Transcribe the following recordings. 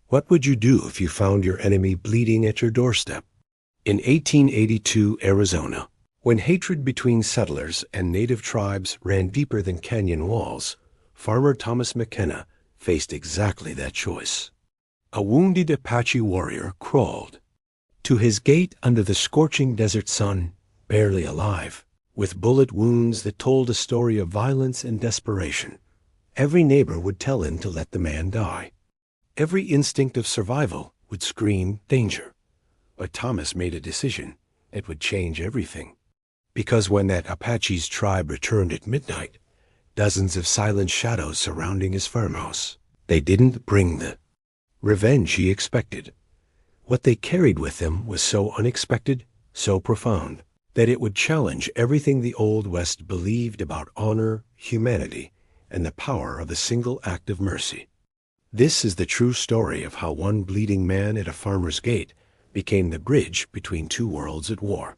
What would you do if you found your enemy bleeding at your doorstep? In 1882 Arizona, when hatred between settlers and native tribes ran deeper than canyon walls, farmer Thomas McKenna faced exactly that choice. A wounded Apache warrior crawled to his gate under the scorching desert sun, barely alive, with bullet wounds that told a story of violence and desperation. Every neighbor would tell him to let the man die. Every instinct of survival would scream danger. But Thomas made a decision. It would change everything. Because when that Apache's tribe returned at midnight, dozens of silent shadows surrounding his farmhouse, they didn't bring the revenge he expected. What they carried with them was so unexpected, so profound, that it would challenge everything the Old West believed about honor, humanity, and the power of a single act of mercy. This is the true story of how one bleeding man at a farmer's gate became the bridge between two worlds at war.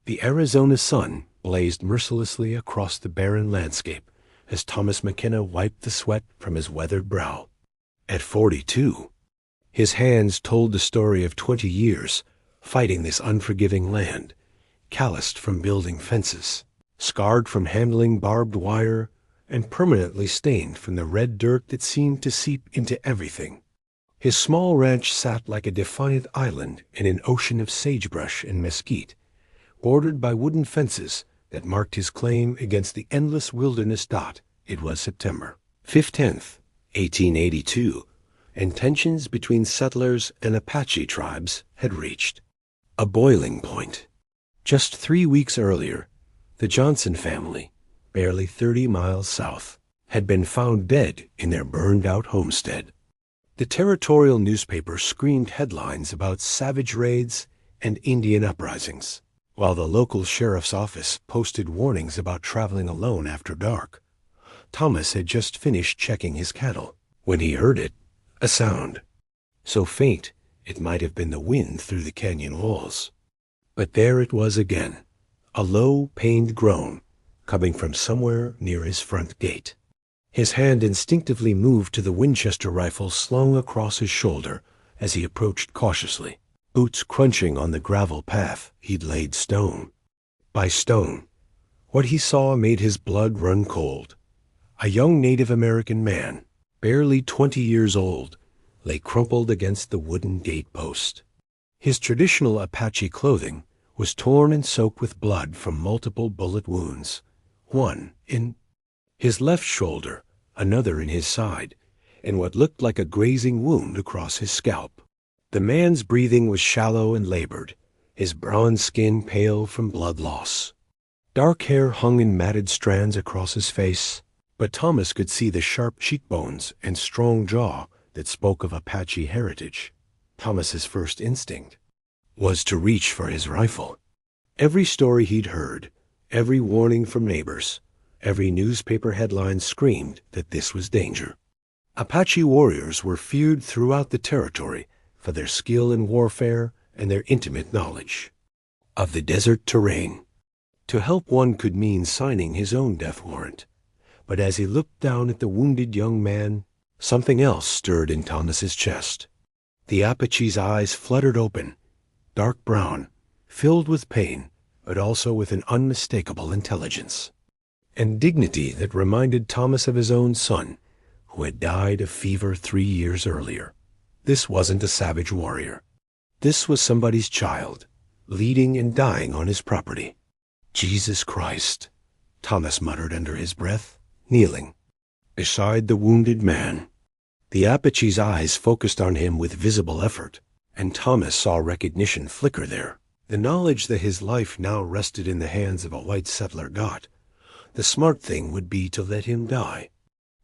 The Arizona sun blazed mercilessly across the barren landscape as Thomas McKenna wiped the sweat from his weathered brow. At 42, his hands told the story of 20 years fighting this unforgiving land, calloused from building fences, scarred from handling barbed wire, and permanently stained from the red dirt that seemed to seep into everything. His small ranch sat like a defiant island in an ocean of sagebrush and mesquite, bordered by wooden fences that marked his claim against the endless wilderness. It was September 15th, 1882, and tensions between settlers and Apache tribes had reached a boiling point. Just 3 weeks earlier, the Johnson family, barely 30 miles south, had been found dead in their burned-out homestead. The territorial newspaper screamed headlines about savage raids and Indian uprisings, while the local sheriff's office posted warnings about traveling alone after dark. Thomas had just finished checking his cattle when he heard it, a sound so faint it might have been the wind through the canyon walls. But there it was again, a low, pained groan coming from somewhere near his front gate. His hand instinctively moved to the Winchester rifle slung across his shoulder as he approached cautiously, boots crunching on the gravel path he'd laid stone by stone. What he saw made his blood run cold. A young Native American man, barely 20 years old, lay crumpled against the wooden gate post. His traditional Apache clothing was torn and soaked with blood from multiple bullet wounds, one in his left shoulder, another in his side, and what looked like a grazing wound across his scalp. The man's breathing was shallow and labored, his bronze skin pale from blood loss. Dark hair hung in matted strands across his face, but Thomas could see the sharp cheekbones and strong jaw that spoke of Apache heritage. Thomas's first instinct was to reach for his rifle. Every story he'd heard, every warning from neighbors, every newspaper headline screamed that this was danger. Apache warriors were feared throughout the territory for their skill in warfare and their intimate knowledge of the desert terrain. To help one could mean signing his own death warrant. But as he looked down at the wounded young man, something else stirred in Thomas's chest. The Apache's eyes fluttered open, dark brown, filled with pain, but also with an unmistakable intelligence and dignity that reminded Thomas of his own son, who had died of fever 3 years earlier. This wasn't a savage warrior. This was somebody's child, leading and dying on his property. Jesus Christ, Thomas muttered under his breath, kneeling beside the wounded man. The Apache's eyes focused on him with visible effort, and Thomas saw recognition flicker there. The knowledge that his life now rested in the hands of a white settler got. The smart thing would be to let him die.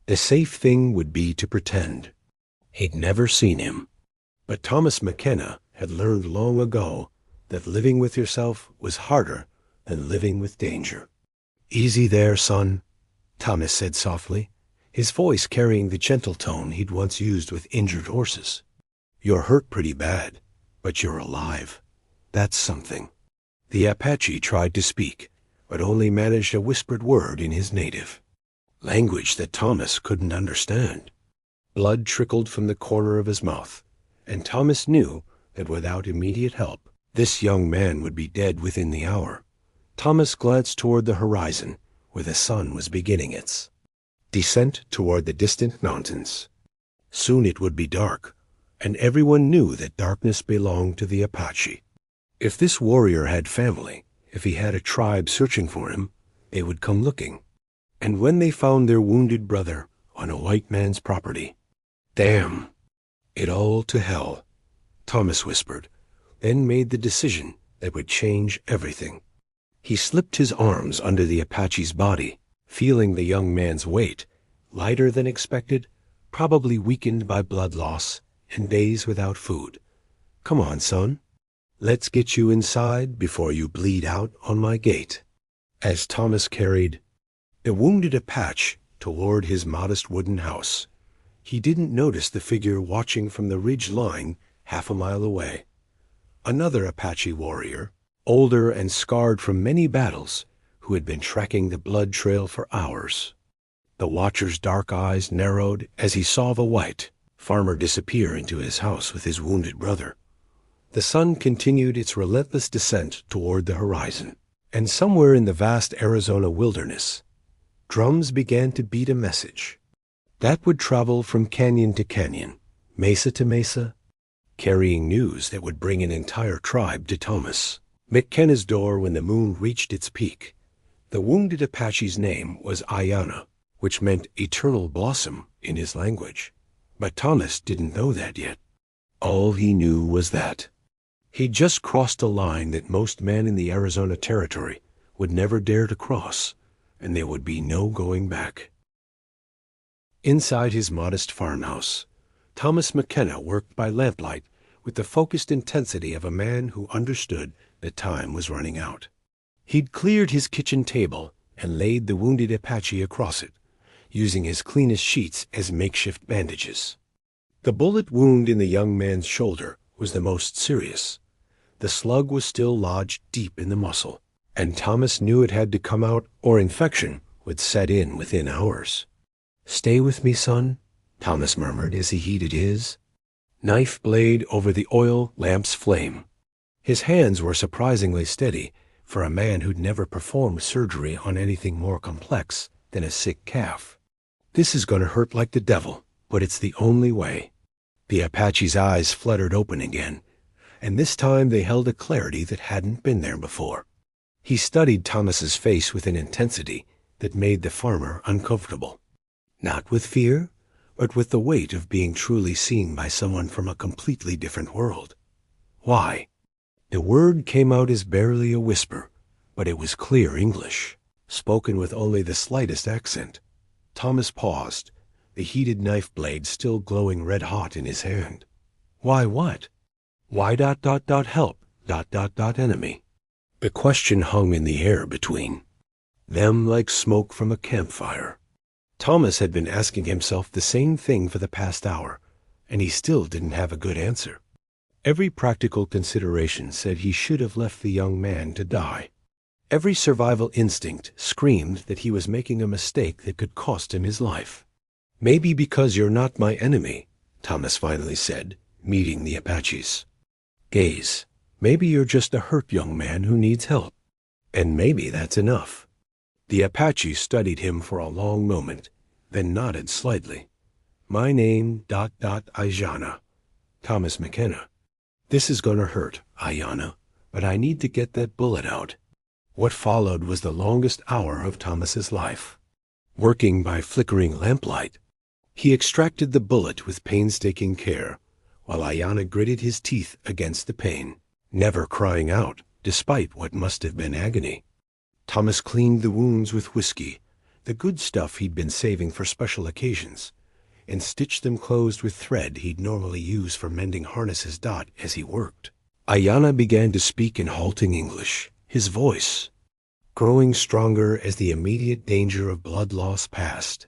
The safe thing would be to pretend he'd never seen him. But Thomas McKenna had learned long ago that living with yourself was harder than living with danger. "Easy there, son," Thomas said softly, his voice carrying the gentle tone he'd once used with injured horses. "You're hurt pretty bad, but you're alive. That's something." The Apache tried to speak, but only managed a whispered word in his native language that Thomas couldn't understand. Blood trickled from the corner of his mouth, and Thomas knew that without immediate help, this young man would be dead within the hour. Thomas glanced toward the horizon, where the sun was beginning its descent toward the distant mountains. Soon it would be dark, and everyone knew that darkness belonged to the Apache. If this warrior had family, if he had a tribe searching for him, they would come looking. And when they found their wounded brother on a white man's property, "Damn it all to hell," Thomas whispered, then made the decision that would change everything. He slipped his arms under the Apache's body, feeling the young man's weight, lighter than expected, probably weakened by blood loss and days without food. "Come on, son. Let's get you inside before you bleed out on my gate." As Thomas carried the wounded Apache toward his modest wooden house, he didn't notice the figure watching from the ridge line half a mile away. Another Apache warrior, older and scarred from many battles, who had been tracking the blood trail for hours. The watcher's dark eyes narrowed as he saw the white farmer disappear into his house with his wounded brother. The sun continued its relentless descent toward the horizon, and somewhere in the vast Arizona wilderness, drums began to beat a message that would travel from canyon to canyon, mesa to mesa, carrying news that would bring an entire tribe to Thomas McKenna's door when the moon reached its peak. The wounded Apache's name was Ayana, which meant eternal blossom in his language. But Thomas didn't know that yet. All he knew was that he'd just crossed a line that most men in the Arizona Territory would never dare to cross, and there would be no going back. Inside his modest farmhouse, Thomas McKenna worked by lamplight with the focused intensity of a man who understood that time was running out. He'd cleared his kitchen table and laid the wounded Apache across it, using his cleanest sheets as makeshift bandages. The bullet wound in the young man's shoulder was the most serious. The slug was still lodged deep in the muscle, and Thomas knew it had to come out or infection would set in within hours. "Stay with me, son," Thomas murmured as he heated his knife blade over the oil lamp's flame. His hands were surprisingly steady for a man who'd never performed surgery on anything more complex than a sick calf. "This is going to hurt like the devil, but it's the only way." The Apache's eyes fluttered open again, and this time they held a clarity that hadn't been there before. He studied Thomas's face with an intensity that made the farmer uncomfortable. Not with fear, but with the weight of being truly seen by someone from a completely different world. "Why?" The word came out as barely a whisper, but it was clear English, spoken with only the slightest accent. Thomas paused, the heated knife blade still glowing red-hot in his hand. "Why what? Why ... help ... enemy?" The question hung in the air between them like smoke from a campfire. Thomas had been asking himself the same thing for the past hour, and he still didn't have a good answer. Every practical consideration said he should have left the young man to die. Every survival instinct screamed that he was making a mistake that could cost him his life. "Maybe because you're not my enemy," Thomas finally said, meeting the Apache's gaze. "Maybe you're just a hurt young man who needs help. And maybe that's enough." The Apache studied him for a long moment, then nodded slightly. "My name ... Ayana. Thomas McKenna. This is gonna hurt, Ayana, but I need to get that bullet out." What followed was the longest hour of Thomas's life. Working by flickering lamplight, he extracted the bullet with painstaking care, while Ayana gritted his teeth against the pain, never crying out, despite what must have been agony. Thomas cleaned the wounds with whiskey, the good stuff he'd been saving for special occasions, and stitched them closed with thread he'd normally use for mending harnesses. As he worked, Ayana began to speak in halting English, his voice growing stronger as the immediate danger of blood loss passed.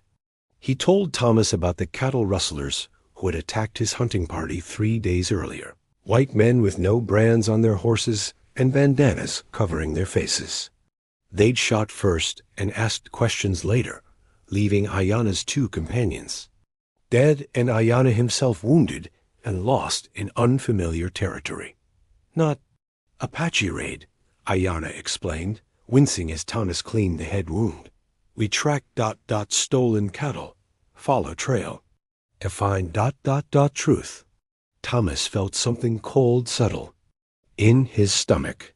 He told Thomas about the cattle rustlers who had attacked his hunting party 3 days earlier, white men with no brands on their horses and bandanas covering their faces. They'd shot first and asked questions later, leaving Ayana's 2 companions dead and Ayana himself wounded and lost in unfamiliar territory. Not Apache raid, Ayanna explained, wincing as Thomas cleaned the head wound. We tracked ... stolen cattle. Follow trail. To find ... truth. Thomas felt something cold settle in his stomach.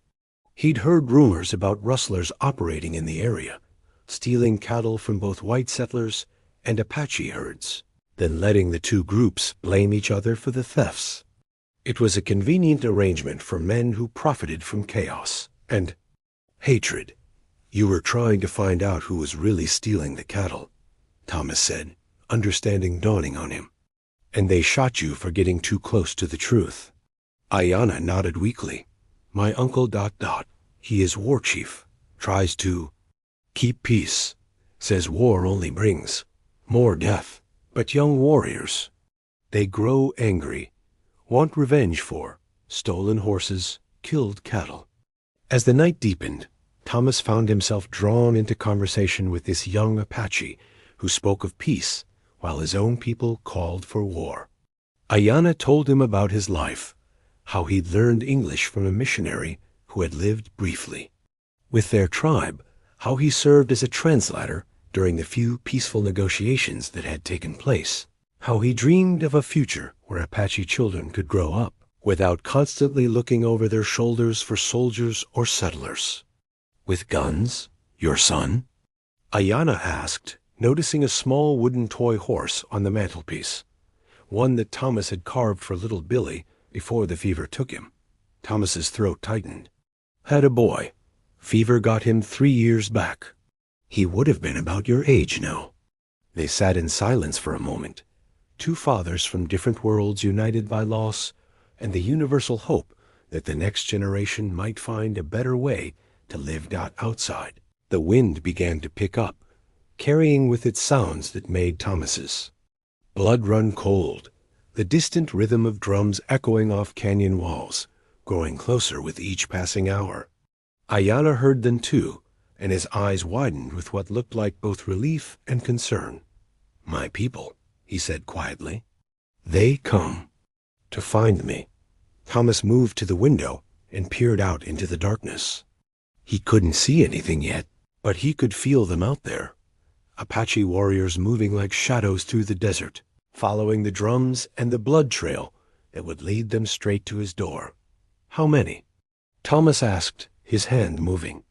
He'd heard rumors about rustlers operating in the area, stealing cattle from both white settlers and Apache herds, then letting the two groups blame each other for the thefts. It was a convenient arrangement for men who profited from chaos and hatred. You were trying to find out who was really stealing the cattle, Thomas said, understanding dawning on him. And they shot you for getting too close to the truth. Ayanna nodded weakly. My uncle ... he is war chief, tries to keep peace, says war only brings more death. But young warriors, they grow angry, want revenge for stolen horses, killed cattle. As the night deepened, Thomas found himself drawn into conversation with this young Apache who spoke of peace while his own people called for war. Ayanna told him about his life, how he'd learned English from a missionary who had lived briefly with their tribe, how he served as a translator during the few peaceful negotiations that had taken place, how he dreamed of a future where Apache children could grow up without constantly looking over their shoulders for soldiers or settlers. With guns, your son? Ayanna asked, noticing a small wooden toy horse on the mantelpiece, one that Thomas had carved for little Billy before the fever took him. Thomas's throat tightened. Had a boy. Fever got him 3 years back. He would have been about your age now. They sat in silence for a moment, two fathers from different worlds united by loss and the universal hope that the next generation might find a better way to live outside. The wind began to pick up, carrying with it sounds that made Thomas's blood run cold, the distant rhythm of drums echoing off canyon walls, growing closer with each passing hour. Ayanna heard them too, and his eyes widened with what looked like both relief and concern. My people, he said quietly. They come to find me. Thomas moved to the window and peered out into the darkness. He couldn't see anything yet, but he could feel them out there. Apache warriors moving like shadows through the desert, following the drums and the blood trail that would lead them straight to his door. How many? Thomas asked, his hand moving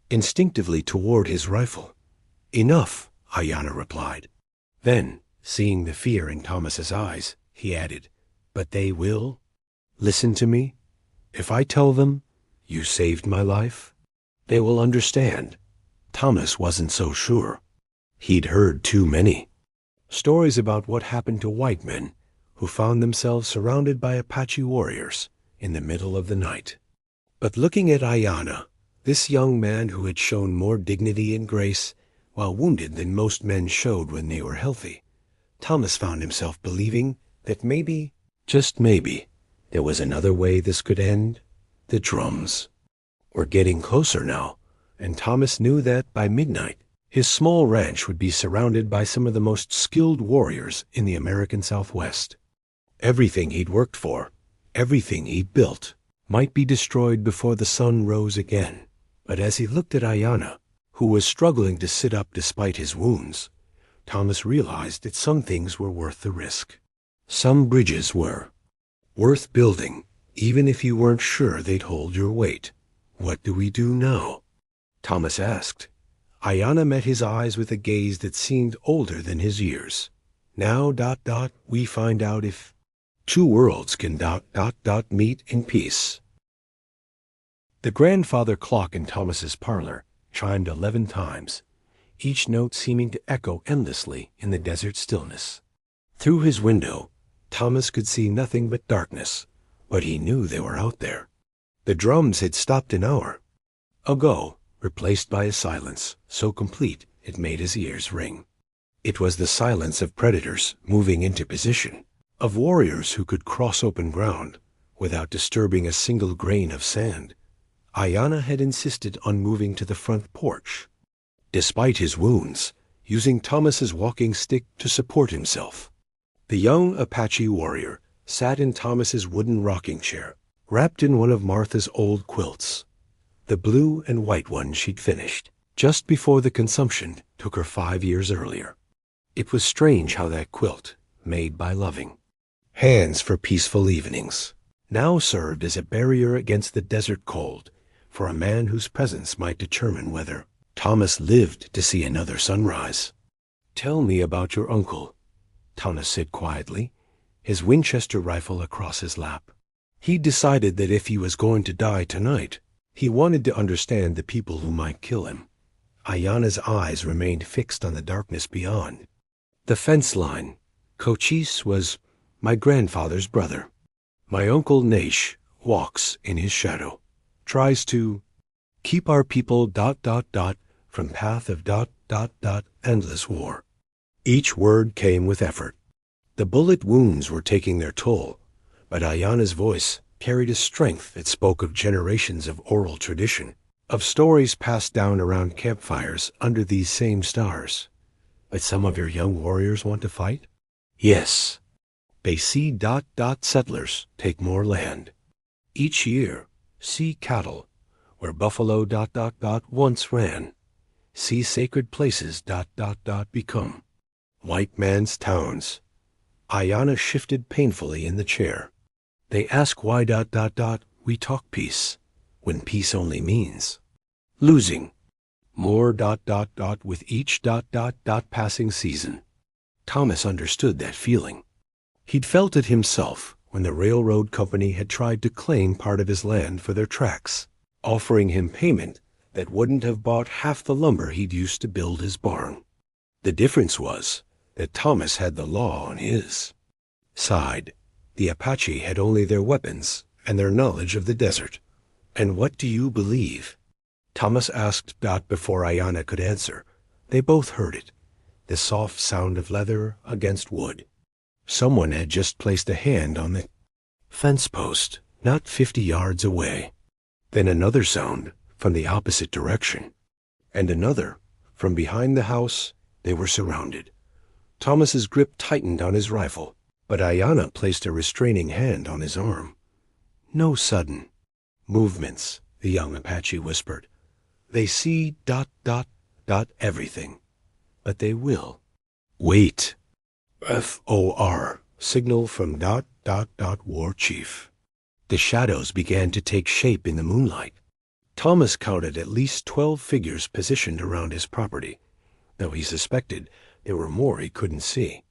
instinctively toward his rifle. Enough, Ayanna replied. Then, seeing the fear in Thomas's eyes, he added, but they will listen to me? If I tell them, you saved my life, they will understand. Thomas wasn't so sure. He'd heard too many stories about what happened to white men who found themselves surrounded by Apache warriors in the middle of the night. But looking at Ayanna, this young man who had shown more dignity and grace while wounded than most men showed when they were healthy, Thomas found himself believing that maybe, just maybe, there was another way this could end. The drums were getting closer now, and Thomas knew that by midnight, his small ranch would be surrounded by some of the most skilled warriors in the American Southwest. Everything he'd worked for, everything he'd built, might be destroyed before the sun rose again. But as he looked at Ayanna, who was struggling to sit up despite his wounds, Thomas realized that some things were worth the risk. Some bridges were worth building, even if you weren't sure they'd hold your weight. What do we do now? Thomas asked. Ayanna met his eyes with a gaze that seemed older than his years. Now ... we find out if two worlds can ... meet in peace. The grandfather clock in Thomas's parlor chimed 11 times, each note seeming to echo endlessly in the desert stillness. Through his window, Thomas could see nothing but darkness, but he knew they were out there. The drums had stopped an hour ago, replaced by a silence so complete it made his ears ring. It was the silence of predators moving into position, of warriors who could cross open ground without disturbing a single grain of sand. Ayanna had insisted on moving to the front porch, despite his wounds, using Thomas's walking stick to support himself. The young Apache warrior sat in Thomas's wooden rocking chair, wrapped in one of Martha's old quilts, the blue and white one she'd finished just before the consumption took her 5 years earlier. It was strange how that quilt, made by loving hands for peaceful evenings, now served as a barrier against the desert cold for a man whose presence might determine whether Thomas lived to see another sunrise. "Tell me about your uncle," Thomas said quietly, his Winchester rifle across his lap. He'd decided that if he was going to die tonight, he wanted to understand the people who might kill him. Ayana's eyes remained fixed on the darkness beyond. "The fence line. Cochise was my grandfather's brother. My uncle Naish walks in his shadow, tries to keep our people ... from path of ... endless war." Each word came with effort. The bullet wounds were taking their toll, but Ayana's voice carried a strength that spoke of generations of oral tradition, of stories passed down around campfires under these same stars. "But some of your young warriors want to fight?" "Yes. They see ... settlers take more land. Each year, see cattle where buffalo ... once ran. See sacred places ... become white man's towns." Ayana shifted painfully in the chair. "They ask why ... we talk peace, when peace only means losing more ... with each ... passing season." Thomas understood that feeling. He'd felt it himself when the railroad company had tried to claim part of his land for their tracks, offering him payment that wouldn't have bought half the lumber he'd used to build his barn. The difference was that Thomas had the law on his side. The Apache had only their weapons and their knowledge of the desert. "And what do you believe?" Thomas asked before Ayana could answer. They both heard it, the soft sound of leather against wood. Someone had just placed a hand on the fence post, not 50 yards away. Then another sound from the opposite direction, and another from behind the house. They were surrounded. Thomas's grip tightened on his rifle, but Ayana placed a restraining hand on his arm. "No sudden movements," the young Apache whispered. "They see ... everything, but they will wait." FOR, signal from ... war chief. The shadows began to take shape in the moonlight. Thomas counted at least 12 figures positioned around his property, though he suspected there were more he couldn't see.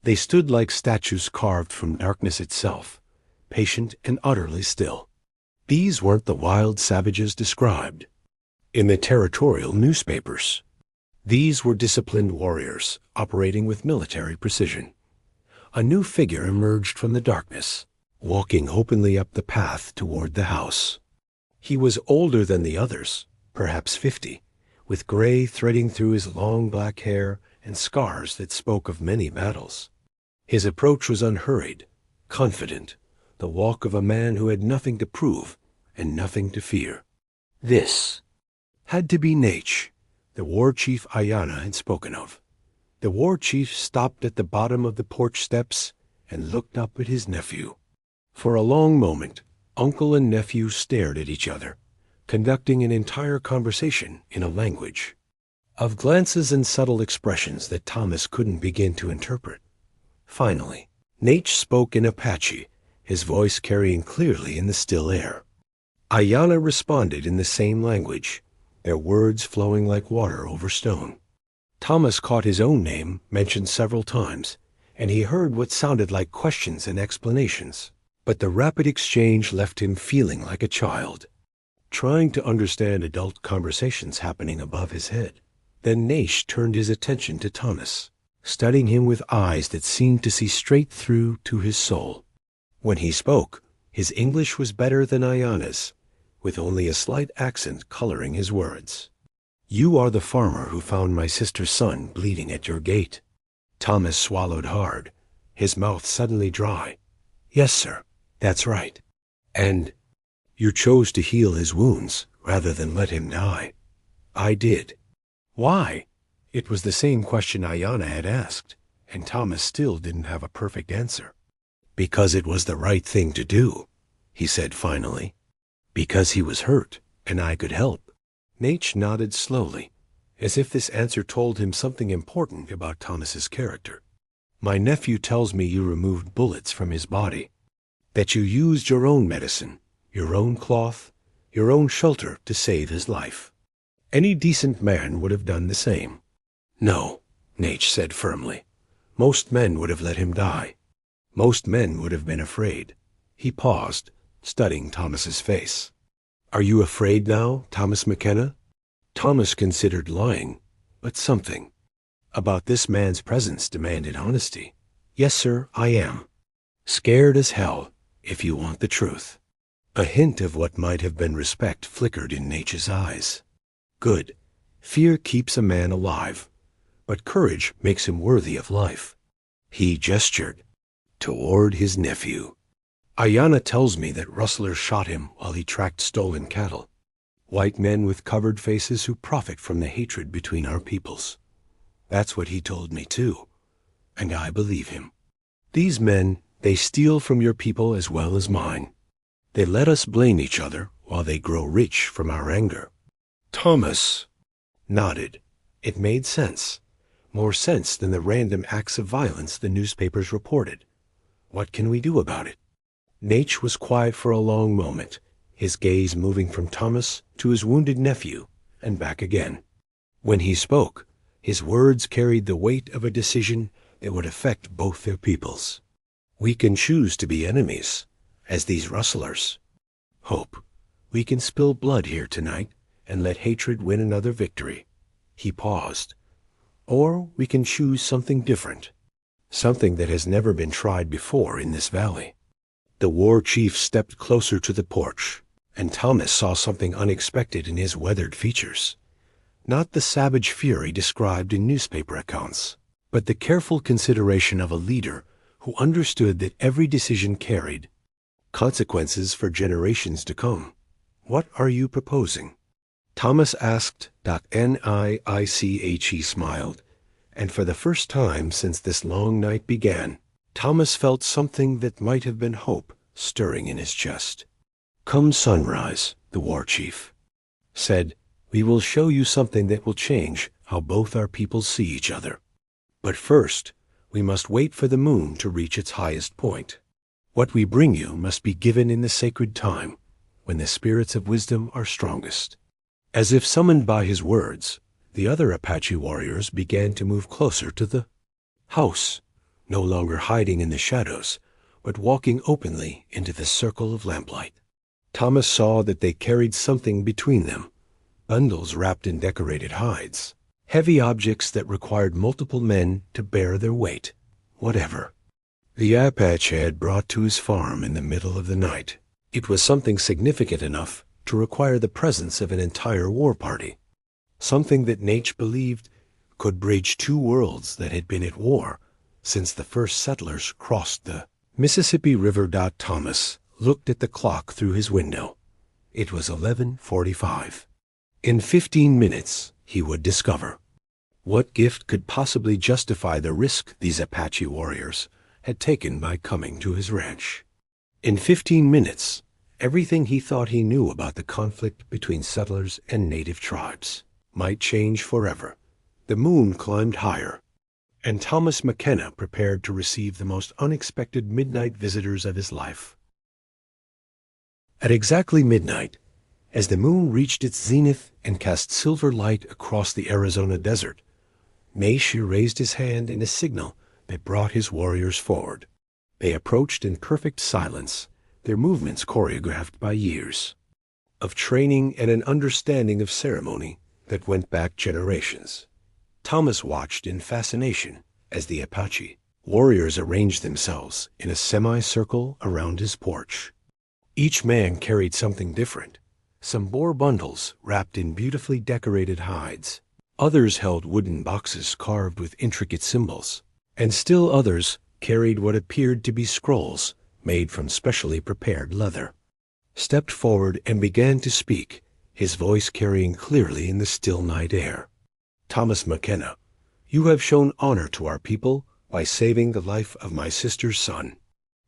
They stood like statues carved from darkness itself, patient and utterly still. These weren't the wild savages described in the territorial newspapers. These were disciplined warriors operating with military precision. A new figure emerged from the darkness, walking openly up the path toward the house. He was older than the others, perhaps 50, with gray threading through his long black hair and scars that spoke of many battles. His approach was unhurried, confident, the walk of a man who had nothing to prove and nothing to fear. This had to be Naish, the war chief Ayana had spoken of. The war chief stopped at the bottom of the porch steps and looked up at his nephew. For a long moment, uncle and nephew stared at each other, conducting an entire conversation in a language of glances and subtle expressions that Thomas couldn't begin to interpret. Finally, Naish spoke in Apache, his voice carrying clearly in the still air. Ayana responded in the same language, their words flowing like water over stone. Thomas caught his own name mentioned several times, and he heard what sounded like questions and explanations. But the rapid exchange left him feeling like a child, trying to understand adult conversations happening above his head. Then Naish turned his attention to Thomas, studying him with eyes that seemed to see straight through to his soul. When he spoke, his English was better than Ayana's, with only a slight accent coloring his words. "You are the farmer who found my sister's son bleeding at your gate." Thomas swallowed hard, his mouth suddenly dry. "Yes, sir, that's right. And you chose to heal his wounds rather than let him die." "I did." "Why?" It was the same question Ayana had asked, and Thomas still didn't have a perfect answer. Because it was the right thing to do, he said finally. Because he was hurt, and I could help. Nate nodded slowly, as if this answer told him something important about Thomas's character. My nephew tells me you removed bullets from his body, that you used your own medicine, your own cloth, your own shelter to save his life. Any decent man would have done the same. No, Nate said firmly. Most men would have let him die. Most men would have been afraid. He paused, studying Thomas's face. Are you afraid now, Thomas McKenna? Thomas considered lying, but something about this man's presence demanded honesty. Yes, sir, I am. Scared as hell, if you want the truth. A hint of what might have been respect flickered in Nate's eyes. Good. Fear keeps a man alive, but courage makes him worthy of life. He gestured toward his nephew. Ayanna tells me that rustlers shot him while he tracked stolen cattle. White men with covered faces who profit from the hatred between our peoples. That's what he told me too, and I believe him. These men, they steal from your people as well as mine. They let us blame each other while they grow rich from our anger. Thomas nodded. It made sense. More sense than the random acts of violence the newspapers reported. What can we do about it? Nate was quiet for a long moment, his gaze moving from Thomas to his wounded nephew and back again. When he spoke, his words carried the weight of a decision that would affect both their peoples. We can choose to be enemies, as these rustlers. Hope, we can spill blood here tonight and let hatred win another victory. He paused. Or we can choose something different, something that has never been tried before in this valley. The war chief stepped closer to the porch, and Thomas saw something unexpected in his weathered features. Not the savage fury described in newspaper accounts, but the careful consideration of a leader who understood that every decision carried consequences for generations to come. What are you proposing? Thomas asked. Niche smiled, and for the first time since this long night began, Thomas felt something that might have been hope stirring in his chest. Come sunrise, the war chief said, we will show you something that will change how both our peoples see each other. But first, we must wait for the moon to reach its highest point. What we bring you must be given in the sacred time, when the spirits of wisdom are strongest. As if summoned by his words, the other Apache warriors began to move closer to the house, no longer hiding in the shadows, but walking openly into the circle of lamplight. Thomas saw that they carried something between them, bundles wrapped in decorated hides, heavy objects that required multiple men to bear their weight. Whatever the Apache had brought to his farm in the middle of the night, it was something significant enough to require the presence of an entire war party, something that Nate believed could bridge two worlds that had been at war since the first settlers crossed the Mississippi River. Thomas looked at the clock through his window. It was 11:45. In 15 minutes, he would discover. What gift could possibly justify the risk these Apache warriors had taken by coming to his ranch? In 15 minutes, everything he thought he knew about the conflict between settlers and native tribes might change forever. The moon climbed higher, and Thomas McKenna prepared to receive the most unexpected midnight visitors of his life. At exactly midnight, as the moon reached its zenith and cast silver light across the Arizona desert, Nate raised his hand in a signal that brought his warriors forward. They approached in perfect silence, their movements choreographed by years of training and an understanding of ceremony that went back generations. Thomas watched in fascination as the Apache warriors arranged themselves in a semicircle around his porch. Each man carried something different. Some bore bundles wrapped in beautifully decorated hides. Others held wooden boxes carved with intricate symbols. And still others carried what appeared to be scrolls made from specially prepared leather. Stepped forward and began to speak, his voice carrying clearly in the still night air. Thomas McKenna, you have shown honor to our people by saving the life of my sister's son.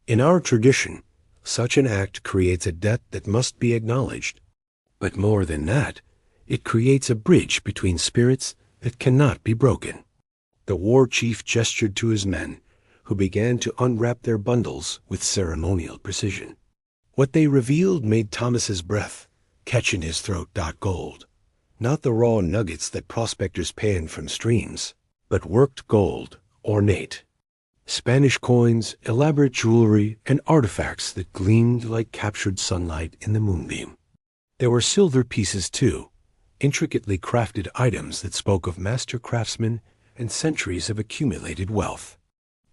In our tradition, such an act creates a debt that must be acknowledged. But more than that, it creates a bridge between spirits that cannot be broken. The war chief gestured to his men, who began to unwrap their bundles with ceremonial precision. What they revealed made Thomas's breath catch in his throat. Gold. Not the raw nuggets that prospectors pan from streams, but worked gold, ornate. Spanish coins, elaborate jewelry, and artifacts that gleamed like captured sunlight in the moonbeam. There were silver pieces, too, intricately crafted items that spoke of master craftsmen and centuries of accumulated wealth.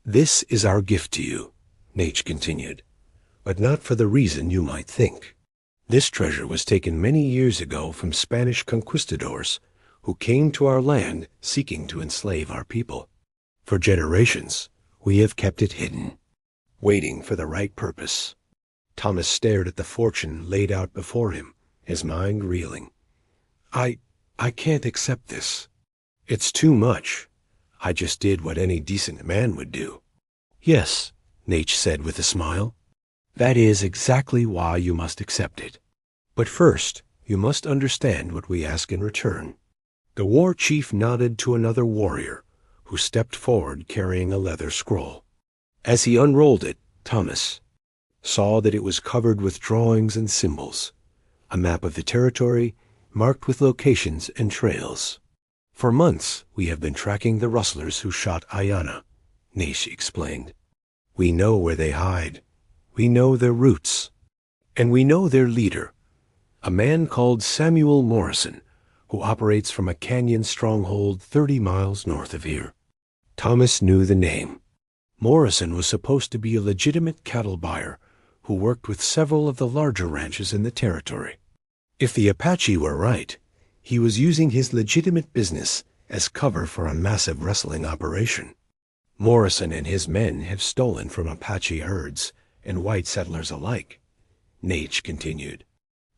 "This is our gift to you," Nate continued, "but not for the reason you might think. This treasure was taken many years ago from Spanish conquistadors who came to our land seeking to enslave our people. For generations, we have kept it hidden, waiting for the right purpose." Thomas stared at the fortune laid out before him, his mind reeling. I can't accept this. It's too much. I just did what any decent man would do." "Yes," Nate said with a smile. "That is exactly why you must accept it. But first, you must understand what we ask in return." The war chief nodded to another warrior, who stepped forward carrying a leather scroll. As he unrolled it, Thomas saw that it was covered with drawings and symbols, a map of the territory marked with locations and trails. "For months, we have been tracking the rustlers who shot Ayana," Naish explained. "We know where they hide. We know their roots. And we know their leader, a man called Samuel Morrison, who operates from a canyon stronghold 30 miles north of here." Thomas knew the name. Morrison was supposed to be a legitimate cattle buyer who worked with several of the larger ranches in the territory. If the Apache were right, he was using his legitimate business as cover for a massive rustling operation. Morrison and his men have stolen from Apache herds and white settlers alike, Nate continued.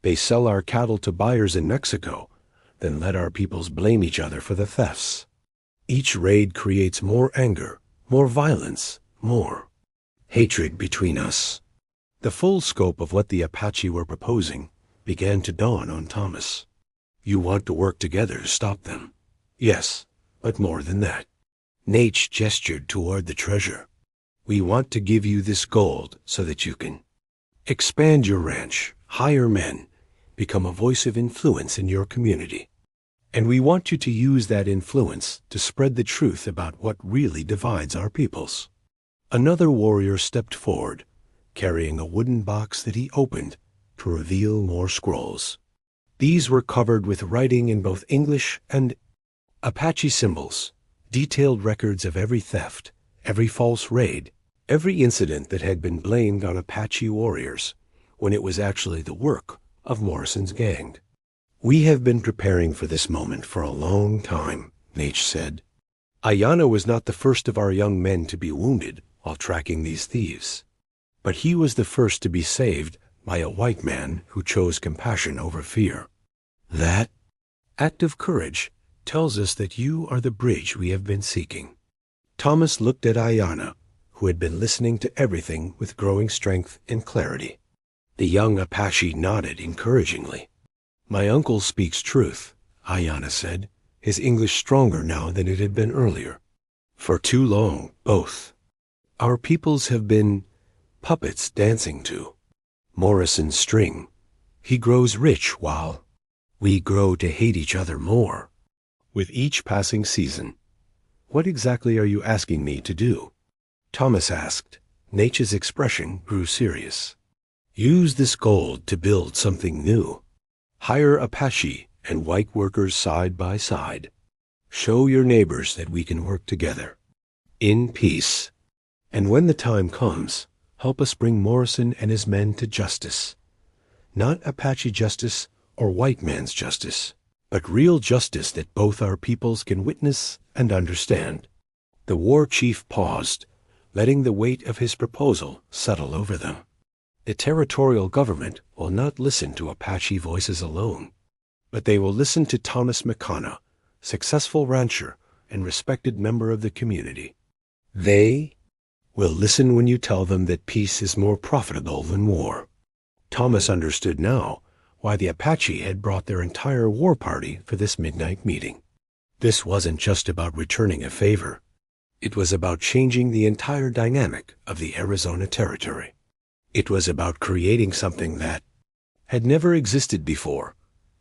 "They sell our cattle to buyers in Mexico, then let our peoples blame each other for the thefts. Each raid creates more anger, more violence, more hatred between us." The full scope of what the Apache were proposing began to dawn on Thomas. "You want to work together to stop them?" "Yes, but more than that." Nate gestured toward the treasure. "We want to give you this gold so that you can expand your ranch, hire men, become a voice of influence in your community. And we want you to use that influence to spread the truth about what really divides our peoples." Another warrior stepped forward, carrying a wooden box that he opened to reveal more scrolls. These were covered with writing in both English and Apache symbols, detailed records of every theft, every false raid, every incident that had been blamed on Apache warriors, when it was actually the work of Morrison's gang. "We have been preparing for this moment for a long time," Nate said. "Ayana was not the first of our young men to be wounded while tracking these thieves, but he was the first to be saved by a white man who chose compassion over fear. That act of courage tells us that you are the bridge we have been seeking." Thomas looked at Ayana, who had been listening to everything with growing strength and clarity. The young Apache nodded encouragingly. "My uncle speaks truth," Ayana said, his English stronger now than it had been earlier. "For too long, both our peoples have been puppets dancing to Morrison's string. He grows rich while we grow to hate each other more with each passing season." "What exactly are you asking me to do?" Thomas asked. Nature's expression grew serious. "Use this gold to build something new. Hire Apache and white workers side by side. Show your neighbors that we can work together in peace. And when the time comes, help us bring Morrison and his men to justice. Not Apache justice or white man's justice, but real justice that both our peoples can witness and understand." The war chief paused, letting the weight of his proposal settle over them. The territorial government will not listen to Apache voices alone, but they will listen to Thomas McConnell, successful rancher and respected member of the community. They will listen when you tell them that peace is more profitable than war. Thomas understood now why the Apache had brought their entire war party for this midnight meeting. This wasn't just about returning a favor. It was about changing the entire dynamic of the Arizona Territory. It was about creating something that had never existed before,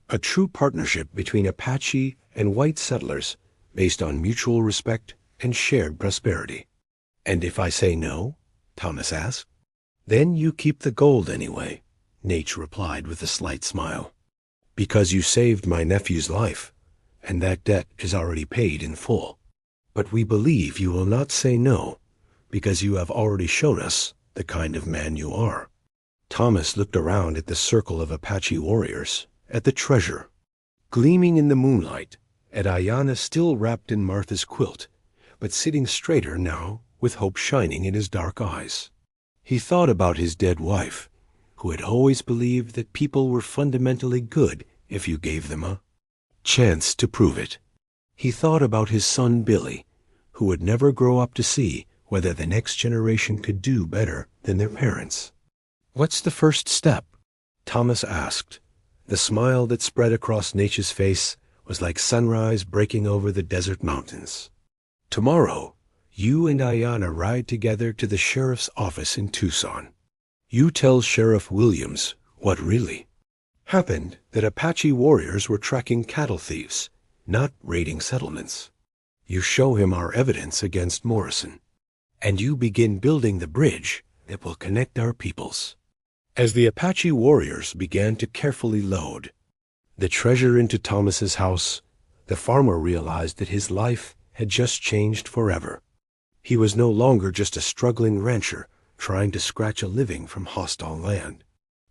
a true partnership between Apache and white settlers based on mutual respect and shared prosperity. "And if I say no?" Thomas asked. "Then you keep the gold anyway," Nate replied with a slight smile. "Because you saved my nephew's life, and that debt is already paid in full. But we believe you will not say no, because you have already shown us the kind of man you are." Thomas looked around at the circle of Apache warriors, at the treasure, gleaming in the moonlight, at Ayanna still wrapped in Martha's quilt, but sitting straighter now with hope shining in his dark eyes. He thought about his dead wife, who had always believed that people were fundamentally good if you gave them a chance to prove it. He thought about his son Billy, who would never grow up to see whether the next generation could do better than their parents. "What's the first step?" Thomas asked. The smile that spread across Nature's face was like sunrise breaking over the desert mountains. "Tomorrow, you and Ayanna ride together to the sheriff's office in Tucson. You tell Sheriff Williams what really happened, that Apache warriors were tracking cattle thieves, not raiding settlements. You show him our evidence against Morrison, and you begin building the bridge that will connect our peoples." As the Apache warriors began to carefully load the treasure into Thomas's house, the farmer realized that his life had just changed forever. He was no longer just a struggling rancher trying to scratch a living from hostile land.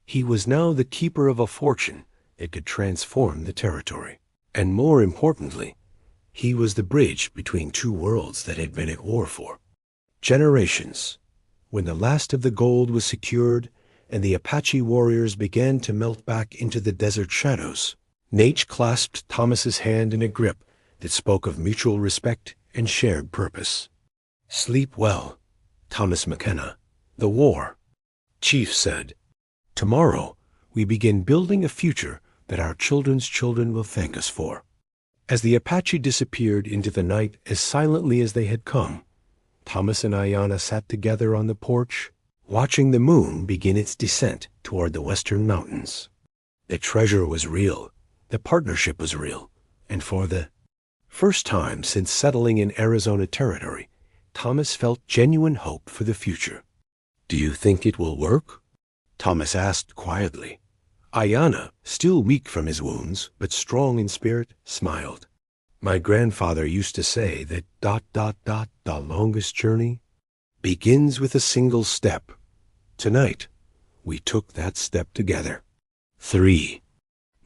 He was now the keeper of a fortune that could transform the territory. And more importantly, he was the bridge between two worlds that had been at war for generations. When the last of the gold was secured and the Apache warriors began to melt back into the desert shadows, Nate clasped Thomas's hand in a grip that spoke of mutual respect and shared purpose. "Sleep well, Thomas McKenna," the war chief said. "Tomorrow, we begin building a future that our children's children will thank us for." As the Apache disappeared into the night as silently as they had come, Thomas and Ayanna sat together on the porch, watching the moon begin its descent toward the western mountains. The treasure was real, the partnership was real, and for the first time since settling in Arizona Territory, Thomas felt genuine hope for the future. "Do you think it will work?" Thomas asked quietly. Ayanna, still weak from his wounds, but strong in spirit, smiled. "My grandfather used to say that ... the longest journey begins with a single step. Tonight, we took that step together." 3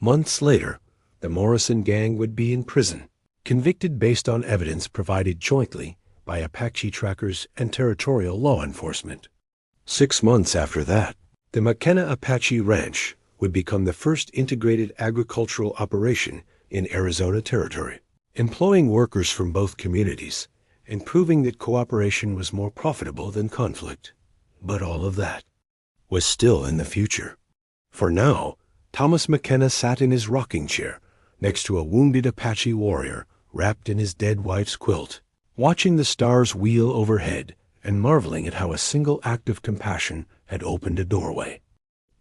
months later, the Morrison gang would be in prison, convicted based on evidence provided jointly by Apache trackers and territorial law enforcement. 6 months after that, the McKenna Apache Ranch would become the first integrated agricultural operation in Arizona Territory, employing workers from both communities and proving that cooperation was more profitable than conflict. But all of that was still in the future. For now, Thomas McKenna sat in his rocking chair next to a wounded Apache warrior wrapped in his dead wife's quilt, watching the stars wheel overhead and marveling at how a single act of compassion had opened a doorway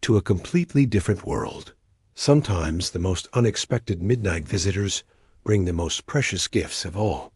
to a completely different world. Sometimes the most unexpected midnight visitors bring the most precious gifts of all.